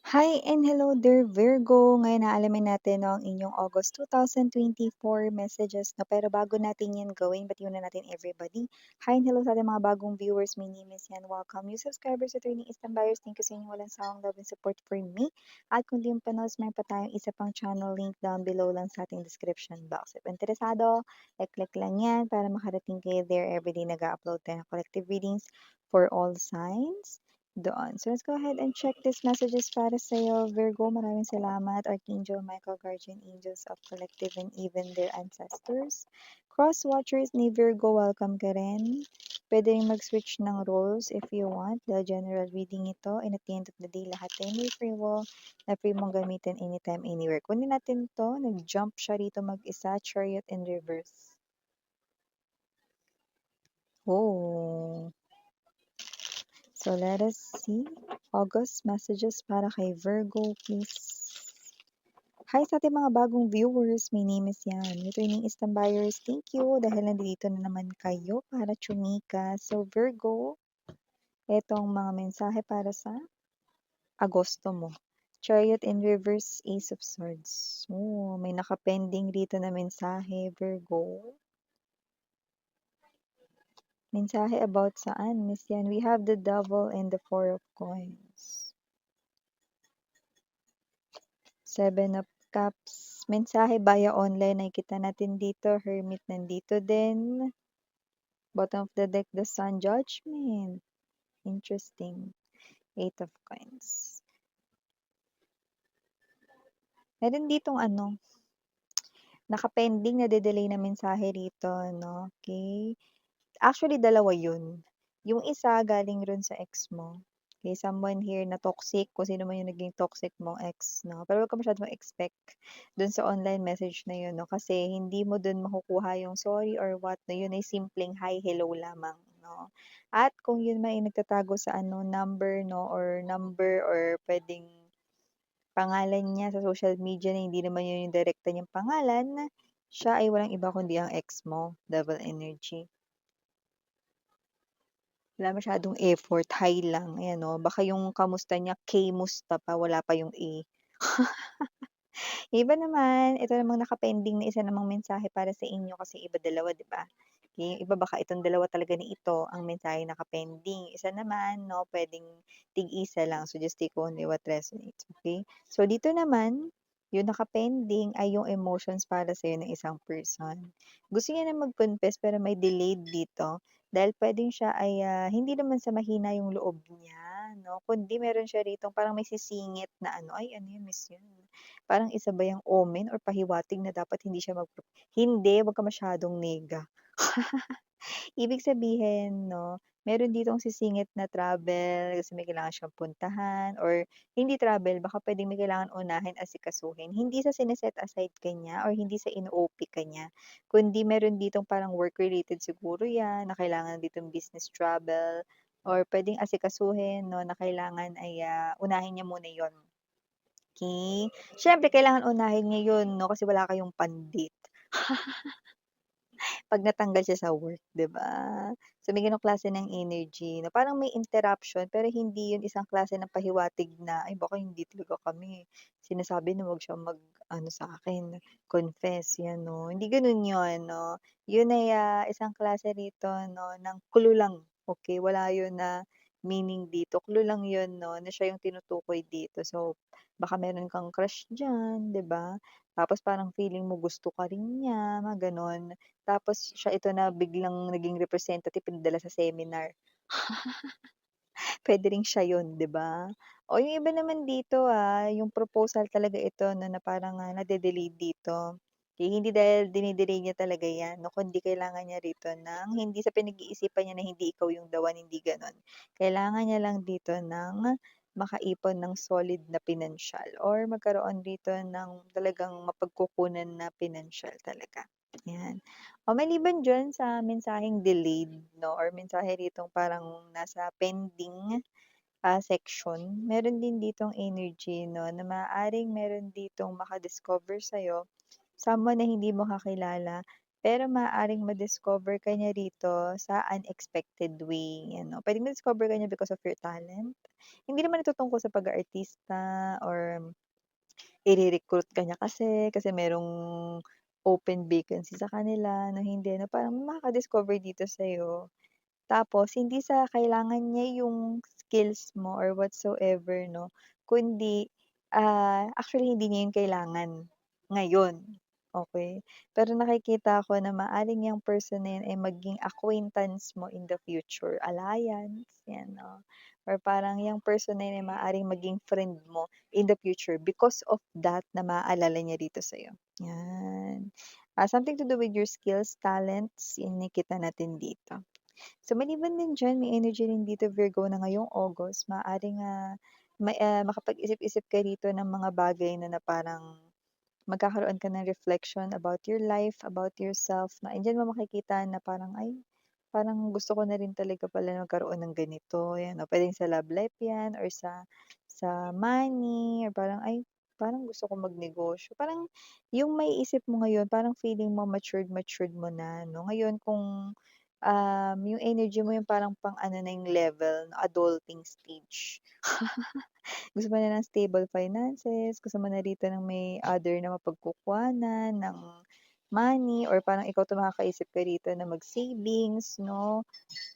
Hi and hello there, Virgo. Ngayon na alamin natin ang inyong August 2024 messages. No? Pero bago natin yan gawin, batiin na natin everybody. Hi and hello sa ating mga bagong viewers. My name is Yan. Welcome. New subscribers at Turning Eastern Buyers. Thank you sa inyong walang sawang love and support for me. At kung di mo pa knows, meron pa tayong isa pang channel link down below lang sa ating description box. If interesado, click lang yan para makarating kayo there. Everyday nag-upload tayo ng collective readings for all signs doon. So let's go ahead and check these messages para sa'yo, Virgo. Maraming salamat, Archangel Michael, Guardian Angels of Collective and even their ancestors. Cross Watchers ni Virgo, welcome ka rin. Pwede rin mag-switch ng roles if you want. The general reading ito. And at the end of the day, lahat ay may free will na free mong gamitin anytime, anywhere. Kunin natin to. Nag-jump siya rito mag-isa. Chariot in reverse. Oh. So let us see. August messages para kay Virgo, please. Hi sa ating mga bagong viewers. My name is Yan. Returning Eastern Buyers, thank you dahil nandito na naman kayo para chumika. So Virgo, etong mga mensahe para sa Agosto mo. Chariot in reverse, Ace of Swords. Oh, may nakapending rito na mensahe, Virgo. Mensahe about saan, Miss Yan? We have the Devil and the Four of Coins. Seven of Cups. Mensahe via online ay kita natin dito. Hermit nandito din. Bottom of the deck, the Sun. Judgment. Interesting. Eight of Coins. Meron ditong nakapending na delay na mensahe rito, no? Okay. Actually, dalawa yun. Yung isa galing rin sa ex mo. Okay, someone here na toxic, kung sino man yung naging toxic mong ex, no? Pero wag ka masyadong expect dun sa online message na yun, no? Kasi hindi mo dun makukuha yung sorry or what, no? Yun ay simpleng hi, hello lamang, no? At kung yun man ay nagtatago sa number, no? Or pwedeng pangalan niya sa social media na hindi naman yun yung direkta niyang pangalan, siya ay walang iba kundi ang ex mo, Devil Energy. Wala masyadong effort, hi lang, ayan o. Baka yung kamusta niya, K-musta pa, wala pa yung A. Iba naman, ito namang nakapending na isa namang mensahe para sa inyo kasi iba dalawa, di ba? Okay, yung iba baka itong dalawa talaga ni ito ang mensahe nakapending. Isa naman, no, pwedeng tig-isa lang. So just take only what resonates, okay? So dito naman, yung nakapending ay yung emotions para sa'yo ng isang person. Gusto niya na mag-confess pero may delayed dito dahil pwedeng siya ay hindi naman sa mahina yung loob niya, no? Kundi meron siya rito parang may sisingit na ay ano yun, miss yun. Parang isa ba yang omen or pahiwatig na dapat hindi siya hindi, wag ka masyadong nega. Ibig sabihin 'no, meron ditong sisingit na travel kasi may kailangan siyang puntahan or hindi travel, baka puwedeng may kailangan unahin, asikasuhin. Hindi sa aside ka niya or hindi sa ino-OP ka niya, kundi meron ditong parang work related siguro 'yan, na kailangan ditong business travel or puwedeng asikasuhin 'no, na kailangan ay, unahin niya muna 'yon. Okey. Siyempre kailangan unahin niya 'yun 'no, kasi wala kayong pandit. 'Pag natanggal siya sa work, 'di ba? So, may gano'ng klase ng energy na parang may interruption pero hindi 'yun isang klase ng pahiwatig na, "Ay baka hindi talaga kami, sinasabi na wag siyang mag-ano sa'kin, confess." 'Yan 'no, hindi gano'n 'yun 'no. 'Yun ay, isang klase rito 'no ng clue lang, okey? Wala 'yun na meaning dito, clue lang 'yun 'no na siya yung tinutukoy dito. So, baka meron kang crush diyan, 'di ba? Tapos parang feeling mo gusto ka rin niya, mga gano'n. Tapos siya ito na biglang naging representative pinadala sa seminar. Puwede ring siya yun, 'di ba? O yung iba naman dito, yung proposal talaga ito 'no, na parang, nade-delay dito. Eh, hindi dahil dine-delay niya talaga 'yan 'no, kundi kailangan niya rito ng hindi sa pinag-iisipan niya na hindi ikaw yung the one, hindi gano'n. Kailangan niya lang dito ng makaipon ng solid na pinansiyal or magkaroon dito ng talagang mapagkukunan na pinansiyal talaga, 'yan. O maliban diyan sa mensaheng delayed 'no, or mensahe ditong parang nasa pending, section, meron din ditong energy 'no, na maaaring meron ditong maka-discover sa'yo, someone na hindi mo kakilala, pero maaaring ma-discover ka niya rito sa unexpected way, 'yan 'no. Puwedeng ma-discover ka niya because of your talent. Hindi naman ito tungkol sa pag-aartista or ire-recruit ka niya kasi merong open vacancy sa kanila na hindi na parang makaka-discover dito sa'yo. Tapos hindi sa kailangan niya yung skills mo or whatsoever 'no, kundi, actually hindi niya yun kailangan ngayon, okey? Pero nakikita ko na maaaring yang person na yun ay maging acquaintance mo in the future, alliance, 'yan 'no, or parang yang person na yun ay maaaring maging friend mo in the future because of that na maaalala niya dito sa'yo, 'yan. Something to do with your skills, talents, yung nakikita natin dito. So, maliban din diyan may energy rin dito Virgo na ngayong August maaaring, makapag-isip-isip ka rito ng mga bagay na parang magkakaroon ka ng reflection about your life, about yourself na and diyan mo makikita na parang, "Ay, parang gusto ko na rin talaga pala magkaroon ng ganito." 'Yan, o puwedeng sa love life 'yan or sa money or parang, "Ay, parang gusto ko magnegosyo." Parang yung maiisip mo ngayon parang feeling mo matured mo na 'no. Ngayon kung, yung energy mo yung parang pang-ano na yung level, adulting stage. Gusto mo na ng stable finances, gusto mo na rito ng may other na mapagkukuhanan ng money or parang ikaw tumakakaisip ka rito na mag-savings 'no,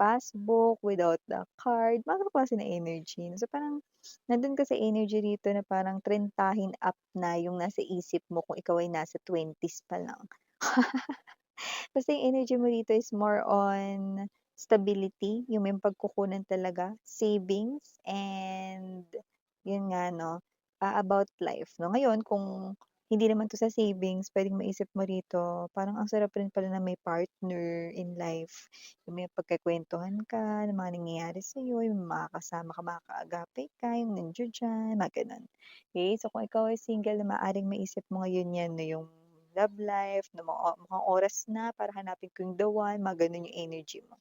passbook without the card, mga gano'ng klase ng energy. So, parang nandun ka sa energy rito na parang trentahin up na yung nasa isip mo kung ikaw ay nasa 20s pa lang. Basta yung energy mo dito is more on stability, yung may pagkukunan talaga, savings, and yun nga 'no, about life 'no. Ngayon kung hindi naman 'to sa savings, puwedeng maisip mo rito, parang ang sarap rin pala na may partner in life. Yung may pagkukuwentuhan ka ng mga nangyayari sa'yo, yung makakasama ka, makakaagapay ka, yung nandiya-diyan, mga gano'n. Okay, so kung ikaw ay single na maaaring maisip mo ngayon 'yan 'no, yung love life na mukhang oras na para hanapin ko yung the one, mga gano'n yung energy mo.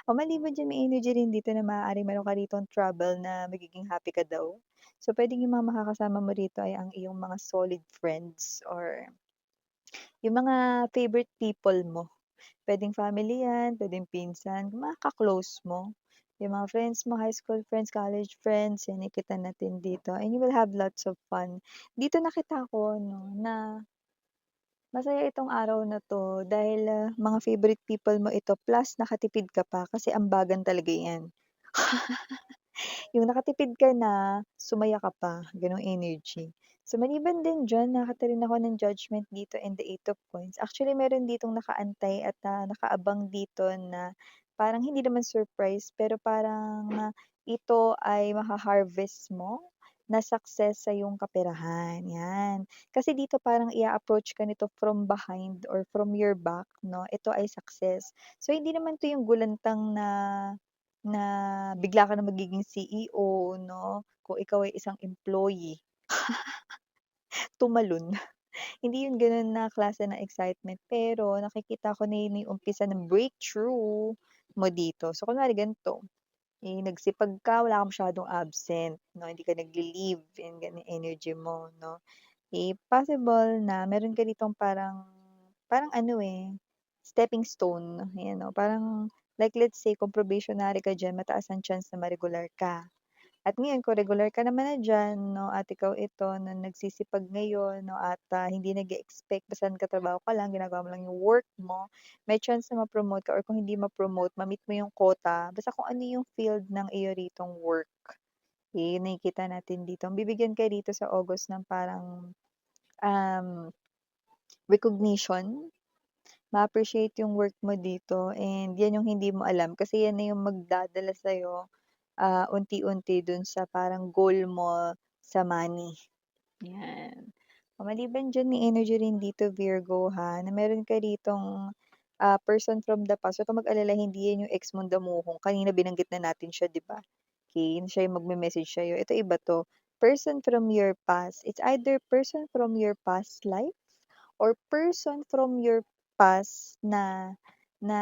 O maliban diyan may energy rin dito na maaaring meron ka ritong trouble na magiging happy ka daw. So, puwedeng yung mga makakasama mo rito ay ang iyong mga solid friends or yung mga favorite people mo. Puwedeng family 'yan, puwedeng pinsan, mga ka-close mo. Yung mga friends mo, high school friends, college friends, yan nakikita natin dito and you will have lots of fun. Dito nakita ko 'no na masaya itong araw na 'to dahil, mga favorite people mo ito plus nakatipid ka pa kasi ambagan talaga 'yan. Yung nakatipid ka na, sumaya ka pa, gano'ng energy. So, maliban din diyan nakita rin ako ng Judgment dito and the Eight of Coins. Actually meron ditong nakaantay at, nakaabang dito na parang hindi naman surprise pero parang, ito ay maha-harvest mo na success sa iyong kaperahan, 'yan. Kasi dito parang i-a-approach ka nito from behind or from your back 'no, ito ay success. So, hindi naman 'to yung gulantang na na bigla ka na magiging CEO 'no, kung ikaw ay isang employee, tumalon. Hindi yun gano'n na klase ng excitement, pero nakikita ko na yun na yung umpisa ng breakthrough mo dito. So, kunwari ganito, nagsipag ka, wala kang masyadong absent 'no, hindi ka nagle-leave, yan ganun yung energy mo 'no. Possible na meron ka ditong parang parang ano, stepping stone, ayan 'no. Parang like let's say kung probationary ka diyan, mataas ang chance na ma-regular ka. At ngayon kung regular ka naman na diyan 'no, at ikaw ito na nagsisipag ngayon 'no, at, hindi nag-e-expect basta nagtatrabaho ka lang, ginagawa mo lang yung work mo, may chance na ma-promote ka or kung hindi ma-promote, ma-meet mo yung quota, basta kung ano yung field ng iyo ritong work. Nakikita natin dito. Bibigyan ka dito sa August ng parang, um, recognition, ma-appreciate yung work mo dito and yan yung hindi mo alam kasi yan na yung magdadala sa'yo, unti-unti dun sa parang goal mo sa money, yan. Maliban diyan may energy rin dito Virgo ha, na meron ka ditong, person from the past, wag kang mag-alala hindi yan yung ex mong damuhong, kanina binanggit na natin siya 'di ba? Okay, siya yung magme-message sa'yo, ito iba 'to, person from your past, it's either person from your past life or person from your past na na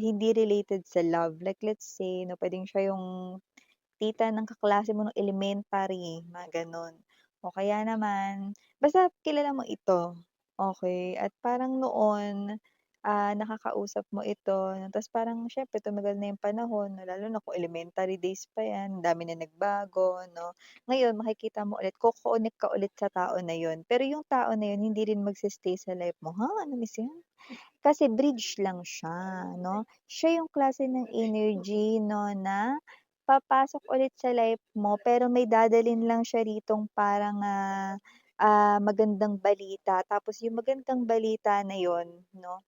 hindi related sa love. Like let's say 'no, puwedeng siya yung tita ng kaklase mo nung elementary, mga gano'n. O kaya naman basta kilala mo ito. okey. At parang noon, nakakausap mo ito, tapos parang siyempre tumagal na yung panahon, lalo na kung elementary days pa 'yan, ang dami na nagbago 'no. Ngayon makikita mo ulit, ko-connect ka ulit sa tao na yun, pero yung tao na yun hindi rin magse-stay sa life mo. "Ha, ano miss yan?" Kasi bridge lang siya 'no. Siya yung klase ng energy 'no, na papasok ulit sa life mo pero may dadalhin lang siya ritong parang, magandang balita tapos yung magandang balita na yun 'no,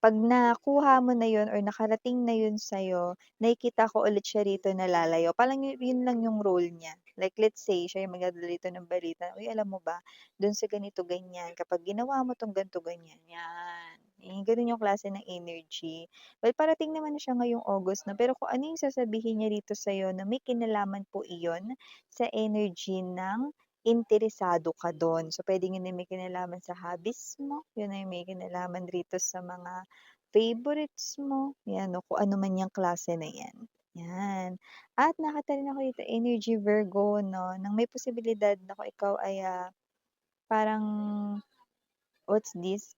'pag nakuha mo na yun or nakarating na yun sa'yo, nakikita ko ulit siya rito na lalayo. Parang yun lang yung role niya. Like let's say siya yung magdadala rito ng balita, "Uy, alam mo ba dun sa ganito ganyan, kapag ginawa mo 'tong ganito ganyan." Yan, ganun yung klase ng energy. Well, parating naman na siya ngayong August 'no, pero kung ano yung sasabihin niya rito sa'yo na may kinalaman po iyon sa energy ng interesado ka dun. So, puwedeng yun ay may kinalaman sa hobbies mo, yun ay may kinalaman rito sa mga favorites mo, 'yan o kung ano man yang klase na 'yan, 'yan. At nakita rin ako dito energy Virgo 'no, ng may posibilidad na kung ikaw ay, parang what's this,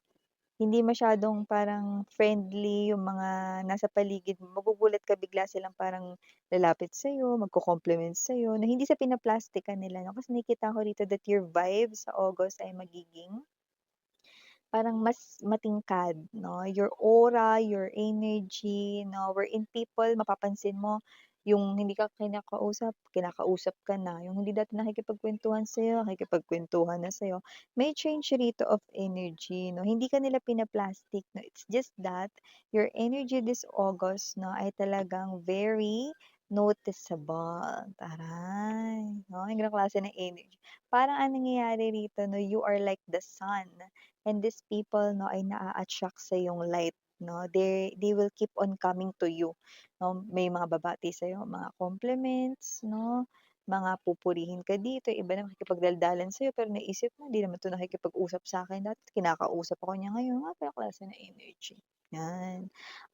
hindi masyadong parang friendly yung mga nasa paligid mo, magugulat ka bigla silang parang lalapit sa'yo, magko-compliment sa'yo na hindi sa pinaplastikan nila 'no, kasi nakikita ko rito that your vibes sa August ay magiging parang mas matingkad 'no, your aura, your energy 'no, wherein people mapapansin mo yung hindi ka kinakausap, kinakausap ka na, yung hindi dati nakikipagkuwentuhan sa'yo, nakikipagkuwentuhan na sa'yo. May change rito of energy 'no, hindi ka nila pina-plastic 'no, it's just that your energy this August 'no, ay talagang very noticeable, taray 'no, yung ganong klase ng energy. Parang ang nangyayari rito 'no, you are like the sun. And these people 'no, ay naa-attract sa iyong light 'no, they will keep on coming to you 'no. May mga babati sa'yo, mga compliments 'no, mga pupurihin ka dito, iba naman makikipagdaldalan sa'yo pero naisip mo, "Hindi naman 'to nakikipag-usap sa'kin dati, kinakausap ako niya ngayon." Mga gano'ng klase ng energy, 'yan.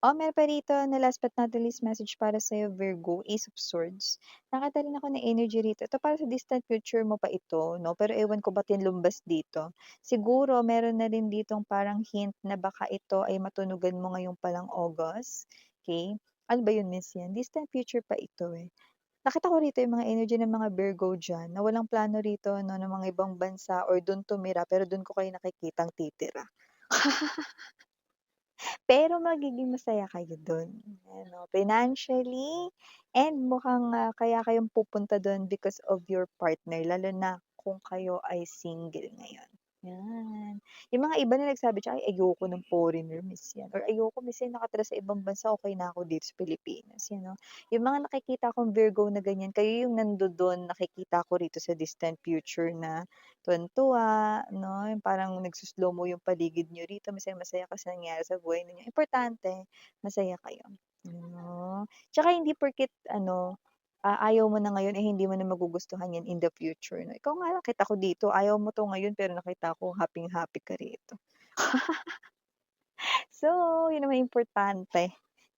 Meron pa rito na last but not the least message para sa'yo Virgo, Ace of Swords. Nakita rin ako ng energy rito, ito para sa distant future mo pa ito 'no, pero ewan ko ba't 'yan lumabas dito. Siguro meron na rin ditong parang hint na baka ito ay matunugan mo ngayong palang August, okey? Ano ba yun miss yan, distant future pa ito, eh. Nakita ko rito yung mga energy ng mga Virgo diyan na walang plano rito 'no, ng mga ibang bansa or dun tumira pero dun ko kayo nakikitang titira. Pero magiging masaya kayo dun, ano, financially and mukhang, kaya kayong pupunta dun because of your partner lalo na kung kayo ay single ngayon, 'yan. Yung mga iba na nagsabi diyan, "Ay ayoko ng foreigner miss 'yan," or "Ayoko miss 'yan nakatira sa ibang bansa, okey na ako dito sa Pilipinas," you know. Yung mga nakikita kong Virgo na ganyan, kayo yung nandodon nakikita ko rito sa distant future na tuwang-tuwa 'no, yung parang nagso-slow mo yung paligid niyo rito, masayang-masaya ka sa nangyayari sa buhay ninyo. Importante masaya kayo, 'no. Tsaka hindi porket ano, ayaw mo na ngayon, eh, hindi mo na magugustuhan 'yan in the future 'no. Ikaw nga lang kita ko dito, ayaw mo 'to ngayon pero nakita ko happing-happy ka rito. So, yun naman importante,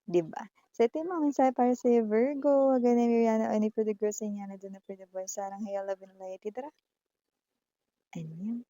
'di ba? So, ito yung mga mensahe para sa'yo Virgo, Wagana Meriana, Only for the girls, Senyana, Duna for the boys, Sarang Hayo, Love and Light, tara, annyeong.